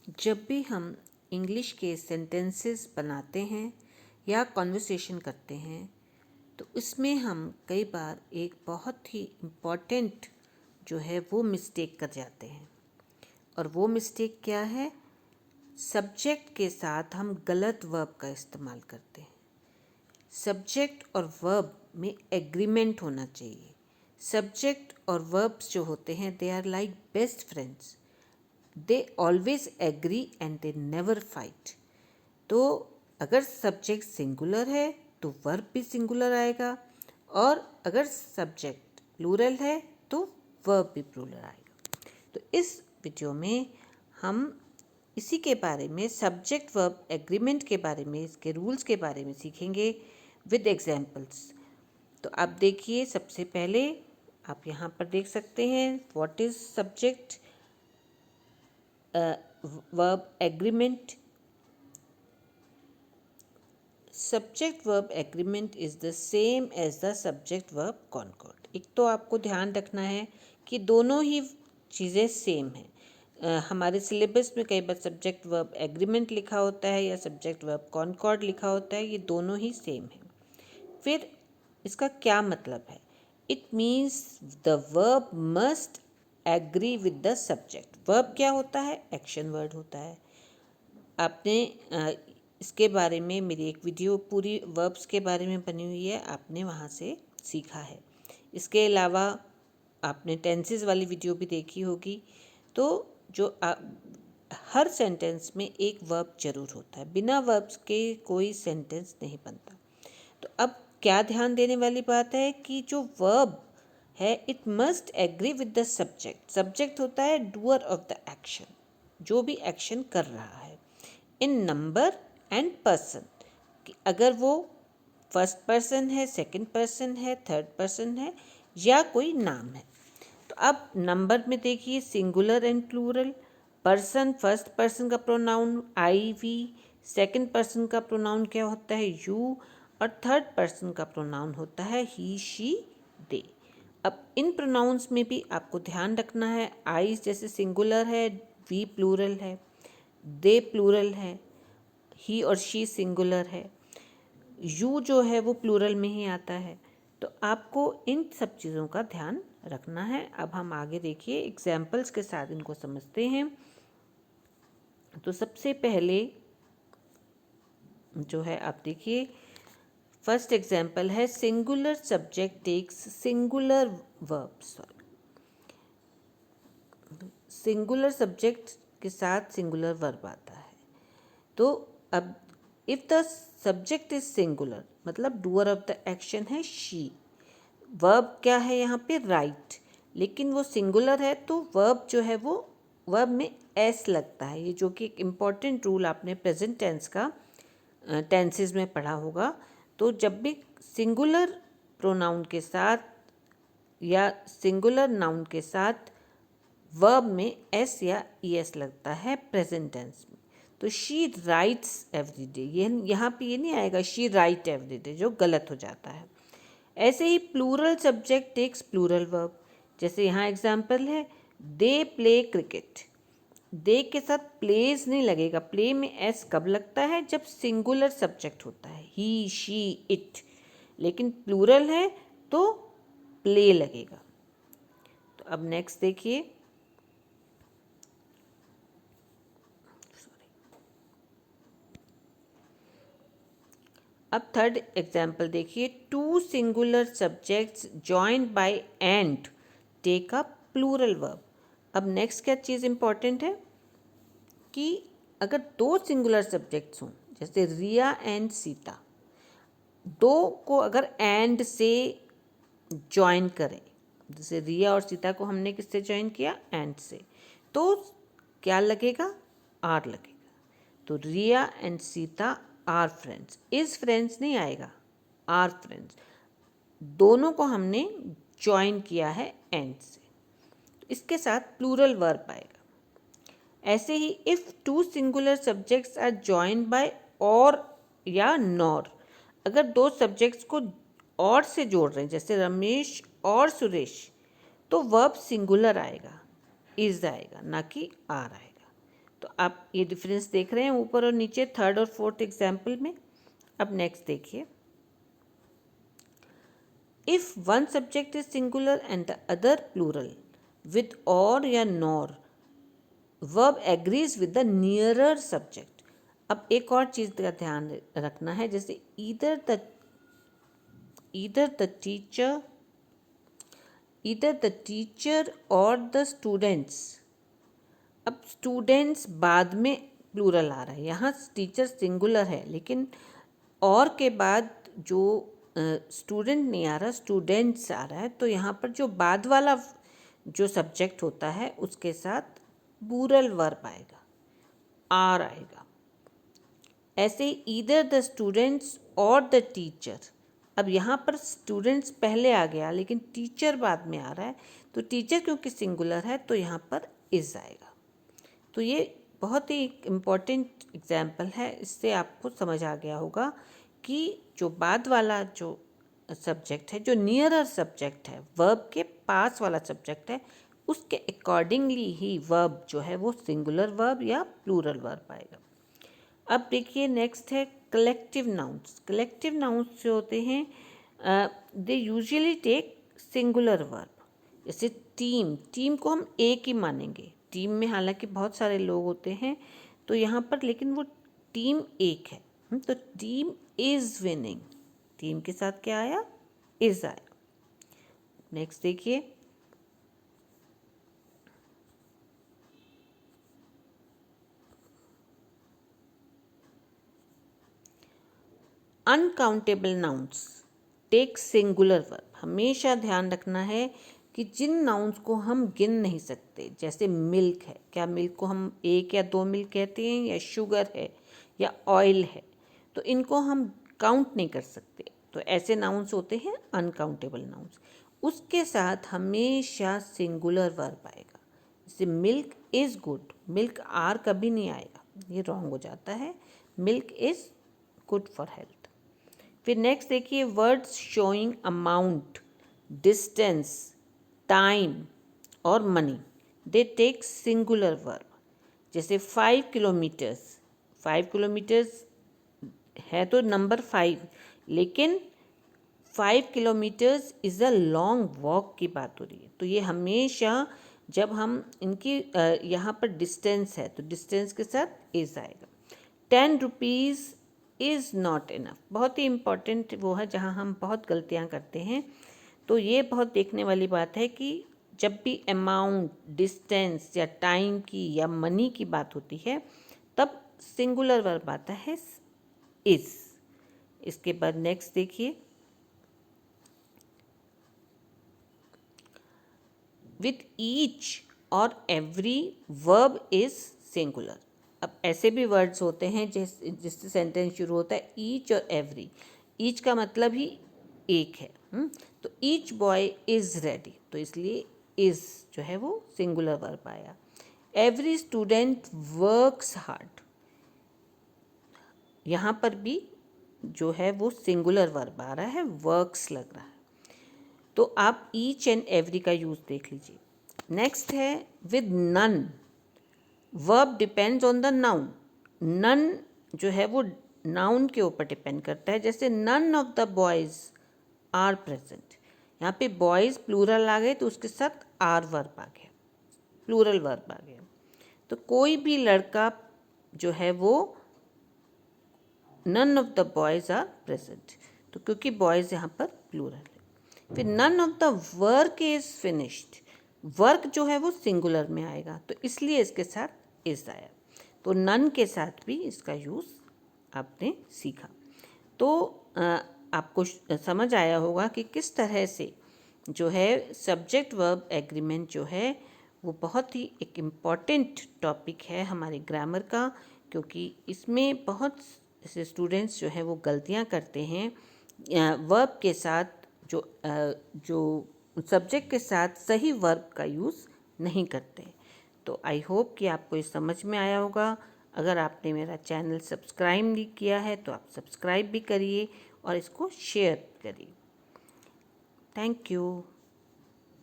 जब भी हम इंग्लिश के सेंटेंसेस बनाते हैं या कॉन्वर्सेशन करते हैं तो इसमें हम कई बार एक बहुत ही इम्पॉर्टेंट जो है वो मिस्टेक कर जाते हैं। और वो मिस्टेक क्या है? सब्जेक्ट के साथ हम गलत वर्ब का इस्तेमाल करते हैं। सब्जेक्ट और वर्ब में एग्रीमेंट होना चाहिए। सब्जेक्ट और वर्ब्स जो होते हैं they are like best friends, they always agree and they never fight. तो अगर सब्जेक्ट सिंगुलर है तो वर्ब भी सिंगुलर आएगा, और अगर सब्जेक्ट प्लूरल है तो वर्ब भी प्लूरल आएगा। तो इस वीडियो में हम इसी के बारे में, सब्जेक्ट वर्ब एग्रीमेंट के बारे में, इसके रूल्स के बारे में सीखेंगे विद एग्जाम्पल्स। तो आप देखिए, सबसे पहले आप यहाँ पर देख सकते हैं what is subject verb agreement. Subject verb agreement is the same as the subject verb concord. एक तो आपको ध्यान रखना है कि दोनों ही चीज़ें सेम हैं। हमारे सिलेबस में कई बार सब्जेक्ट वर्ब एग्रीमेंट लिखा होता है या सब्जेक्ट वर्ब कॉन्कॉर्ड लिखा होता है, ये दोनों ही सेम है। फिर इसका क्या मतलब है? It means the verb must agree with the subject. Verb क्या होता है? एक्शन वर्ड होता है। आपने इसके बारे में मेरी एक वीडियो पूरी वर्ब्स के बारे में बनी हुई है, आपने वहाँ से सीखा है। इसके अलावा आपने टेंसेस वाली वीडियो भी देखी होगी। तो जो हर सेंटेंस में एक वर्ब जरूर होता है, बिना वर्ब्स के कोई सेंटेंस नहीं बनता। तो अब क्या ध्यान देने वाली बात है कि जो वर्ब है it must agree with the subject. Subject होता है डूअर ऑफ द एक्शन, जो भी एक्शन कर रहा है, इन नंबर एंड पर्सन, कि अगर वो फर्स्ट पर्सन है, सेकंड पर्सन है, थर्ड पर्सन है या कोई नाम है। तो अब नंबर में देखिए singular and plural. Person, first person का pronoun I we, second person का प्रोनाउन क्या होता है? यू, और थर्ड पर्सन का प्रोनाउन होता है ही, शी, दे। अब इन प्रोनाउंस में भी आपको ध्यान रखना है, आई जैसे सिंगुलर है, वी प्लूरल है, दे प्लूरल है, ही और शी सिंगुलर है, यू जो है वो प्लूरल में ही आता है। तो आपको इन सब चीज़ों का ध्यान रखना है। अब हम आगे देखिए एग्जाम्पल्स के साथ इनको समझते हैं। तो सबसे पहले जो है आप देखिए, फर्स्ट एग्जाम्पल है singular subject takes singular verb. Singular subject के साथ सिंगुलर वर्ब आता है। तो अब if the subject is singular मतलब डूअर ऑफ द एक्शन है शी, वर्ब क्या है यहाँ पे? राइट, लेकिन वो सिंगुलर है तो वर्ब जो है वो वर्ब में एस लगता है। ये जो कि एक इम्पॉर्टेंट रूल आपने प्रेजेंट टेंस का टेंसेस में पढ़ा होगा। तो जब भी सिंगुलर प्रोनाउन के साथ या सिंगुलर नाउन के साथ वर्ब में एस या ई एस लगता है प्रेजेंट टेंस में, तो शी राइट्स एवरी डे, ये यहाँ पे ये नहीं आएगा शी राइट एवरी डे, जो गलत हो जाता है। ऐसे ही plural subject takes plural verb, जैसे यहाँ एग्जाम्पल है दे प्ले क्रिकेट। दे के साथ प्लेज नहीं लगेगा। प्ले में एस कब लगता है? जब सिंगुलर सब्जेक्ट होता है, ही, शी, इट, लेकिन प्लूरल है तो प्ले लगेगा। तो अब नेक्स्ट देखिए, अब थर्ड एग्जाम्पल देखिए, two singular subjects joined by and take a plural verb. अब नेक्स्ट क्या चीज़ इंपॉर्टेंट है कि अगर दो सिंगुलर सब्जेक्ट्स हों, जैसे रिया एंड सीता, दो को अगर एंड से जॉइन करें, जैसे रिया और सीता को हमने किससे जॉइन किया? एंड से, तो क्या लगेगा? आर लगेगा। तो Riya and Sita are friends, is friends नहीं आएगा, आर फ्रेंड्स। दोनों को हमने ज्वाइन किया है एंड से, तो इसके साथ प्लूरल वर्ब आएगा। ऐसे ही if two singular subjects are joined by और या नॉर, अगर दो सब्जेक्ट्स को और से जोड़ रहे हैं, जैसे रमेश और सुरेश, तो वर्ब सिंगुलर आएगा, इज आएगा, ना कि आर आएगा। तो आप ये डिफरेंस देख रहे हैं ऊपर और नीचे, थर्ड और फोर्थ एग्जाम्पल में। अब नेक्स्ट देखिए, if one subject is singular and the other plural with और या nor, verb agrees with the nearer subject. अब एक और चीज़ का ध्यान रखना है, जैसे ईदर द टीचर और द स्टूडेंट्स। अब स्टूडेंट्स बाद में प्लूरल आ रहा है, यहाँ टीचर सिंगुलर है लेकिन और के बाद जो स्टूडेंट नहीं आ रहा, स्टूडेंट्स आ रहा है, तो यहाँ पर जो बाद वाला जो सब्जेक्ट होता है उसके साथ प्लूरल वर्ब आएगा, आर आएगा। ऐसे ईदर द स्टूडेंट्स और द टीचर। अब यहाँ पर स्टूडेंट्स पहले आ गया लेकिन टीचर बाद में आ रहा है, तो टीचर क्योंकि सिंगुलर है तो यहाँ पर इज आएगा। तो ये बहुत ही इम्पॉर्टेंट एग्जाम्पल है, इससे आपको समझ आ गया होगा कि जो बाद वाला जो सब्जेक्ट है, जो नियरर सब्जेक्ट है, वर्ब के पास वाला सब्जेक्ट है, उसके अकॉर्डिंगली ही वर्ब जो है वो सिंगुलर वर्ब या प्लूरल वर्ब आएगा। अब देखिए नेक्स्ट है कलेक्टिव नाउन्स। कलेक्टिव नाउन्स जो होते हैं they usually take singular verb. जैसे टीम को हम एक ही मानेंगे, टीम में हालांकि बहुत सारे लोग होते हैं तो यहाँ पर, लेकिन वो टीम एक है। तो टीम इज विनिंग, टीम के साथ क्या आया, इज आया। नेक्स्ट देखिए, uncountable nouns take singular verb. हमेशा ध्यान रखना है कि जिन नाउन्स को हम गिन नहीं सकते, जैसे मिल्क है, क्या मिल्क को हम एक या दो मिल्क कहते हैं, या शुगर है या ऑयल है, तो इनको हम काउंट नहीं कर सकते, तो ऐसे नाउन्स होते हैं अनकाउंटेबल नाउन्स। उसके साथ हमेशा सिंगुलर वर्ब आएगा। जैसे milk is good, milk are कभी नहीं आएगा, ये रॉन्ग हो जाता है। Milk is good for health. फिर नेक्स्ट देखिए, words showing amount, distance, time और money, they take singular verb. जैसे 5 किलोमीटर्स, 5 किलोमीटर्स है तो नंबर 5, लेकिन 5 kilometres is a long walk की बात हो रही है। तो ये हमेशा जब हम इनकी यहाँ पर डिस्टेंस है तो डिस्टेंस के साथ इज़ आएगा। 10 रुपीज़ इज़ नॉट इनफ, बहुत ही इम्पॉर्टेंट वो है जहाँ हम बहुत गलतियाँ करते हैं। तो ये बहुत देखने वाली बात है कि जब भी अमाउंट, डिस्टेंस या टाइम की या मनी की बात होती है तब सिंगुलर वर्ब आता है इज़। इसके बाद नेक्स्ट देखिए, विथ ईच और एवरी वर्ब इज सिंगुलर। अब ऐसे भी वर्ड्स होते हैं जिससे सेंटेंस शुरू होता है ईच और एवरी। ईच का मतलब ही एक है, तो ईच बॉय इज़ रेडी, तो इसलिए इज़ जो है वो सिंगुलर वर्ब आया। एवरी स्टूडेंट वर्क्स हार्ड, यहाँ पर भी जो है वो सिंगुलर वर्ब आ रहा है, वर्क्स लग रहा है। तो आप ईच एंड एवरी का यूज़ देख लीजिए। नेक्स्ट है with none, verb depends on the noun. None जो है वो नाउन के ऊपर डिपेंड करता है। जैसे none of the boys are present, यहाँ पे बॉयज़ प्लूरल आ गए तो उसके साथ आर वर्ब आ गया, प्लूरल वर्ब आ गया। तो कोई भी लड़का जो है वो none of the boys are present, तो क्योंकि बॉयज़ यहाँ पर प्लूरल है। फिर none of the work is finished, work जो है वो सिंगुलर में आएगा तो इसलिए इसके साथ इज़ आया। तो नन के साथ भी इसका यूज़ आपने सीखा। तो आपको समझ आया होगा कि किस तरह से जो है सब्जेक्ट वर्ब एग्रीमेंट जो है वो बहुत ही एक इम्पॉर्टेंट टॉपिक है हमारे ग्रामर का, क्योंकि इसमें बहुत से स्टूडेंट्स जो है वो गलतियां करते हैं वर्ब के साथ, जो सब्जेक्ट के साथ सही वर्ब का यूज़ नहीं करते। तो आई होप कि आपको ये समझ में आया होगा। अगर आपने मेरा चैनल सब्सक्राइब नहीं किया है तो आप सब्सक्राइब भी करिए और इसको शेयर करिए। Thank you.